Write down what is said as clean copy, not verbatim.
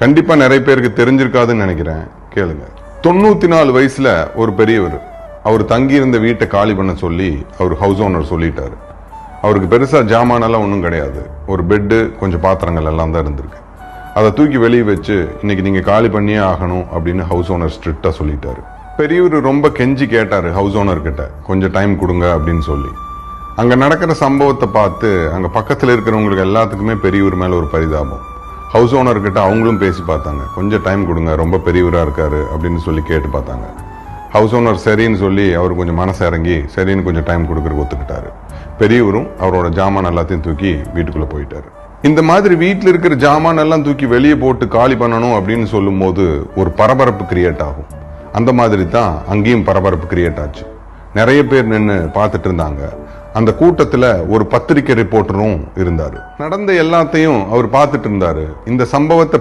கண்டிப்பா நிறைய பேருக்கு தெரிஞ்சிருக்காதுன்னு நினைக்கிறேன், கேளுங்க. 94 வயசுல ஒரு பெரியவர் அவர் தங்கி இருந்த வீட்டை காலி பண்ண சொல்லி அவர் ஹவுஸ் ஓனர் சொல்லிட்டாரு. அவருக்கு பெருசா ஜாமானெல்லாம் ஒன்றும் கிடையாது. ஒரு பெட்டு, கொஞ்சம் பாத்திரங்கள் எல்லாம் தான் இருந்திருக்கு. அதை தூக்கி வெளியே வச்சு இன்னைக்கு நீங்க காலி பண்ணியே ஆகணும் அப்படின்னு ஹவுஸ் ஓனர் ஸ்ட்ரிக்டா சொல்லிட்டாரு. பெரியவர் ரொம்ப கெஞ்சி கேட்டாரு ஹவுஸ் ஓனர் கிட்ட, கொஞ்சம் டைம் கொடுங்க அப்படின்னு சொல்லி. அங்க நடக்கிற சம்பவத்தை பார்த்து அங்க பக்கத்துல இருக்கிறவங்களுக்கு எல்லாத்துக்குமே பெரியவர் மேல ஒரு பரிதாபம். ஹவுஸ் ஓனர் கிட்ட அவங்களும் பேசி பார்த்தாங்க, கொஞ்சம் டைம் கொடுங்க, ரொம்ப பெரியவரா இருக்காரு அப்படின்னு சொல்லி கேட்டு பார்த்தாங்க. ஹவுஸ் ஓனர் சரின்னு சொல்லி அவர் கொஞ்சம் மனசு இறங்கி சரின்னு கொஞ்சம் டைம் கொடுக்கறதுக்கு ஒத்துக்கிட்டாரு. பெரியவரும் அவரோட ஜாமான் எல்லாத்தையும் தூக்கி வீட்டுக்குள்ள போயிட்டாரு. இந்த மாதிரி வீட்டில் இருக்கிற ஜாமான் எல்லாம் தூக்கி வெளியே போட்டு காலி பண்ணணும் அப்படின்னு சொல்லும் போது ஒரு பரபரப்பு கிரியேட் ஆகும். அந்த மாதிரி தான் அங்கேயும் பரபரப்பு கிரியேட் ஆச்சு. நிறைய பேர் நின்று பார்த்துட்டு இருந்தாங்க. அந்த கூட்டத்துல ஒரு பத்திரிகை ரிப்போர்ட்டரும் இருந்தாரு. நடந்த எல்லாத்தையும் அவர் பார்த்துட்டு இருந்தாரு. இந்த சம்பவத்தை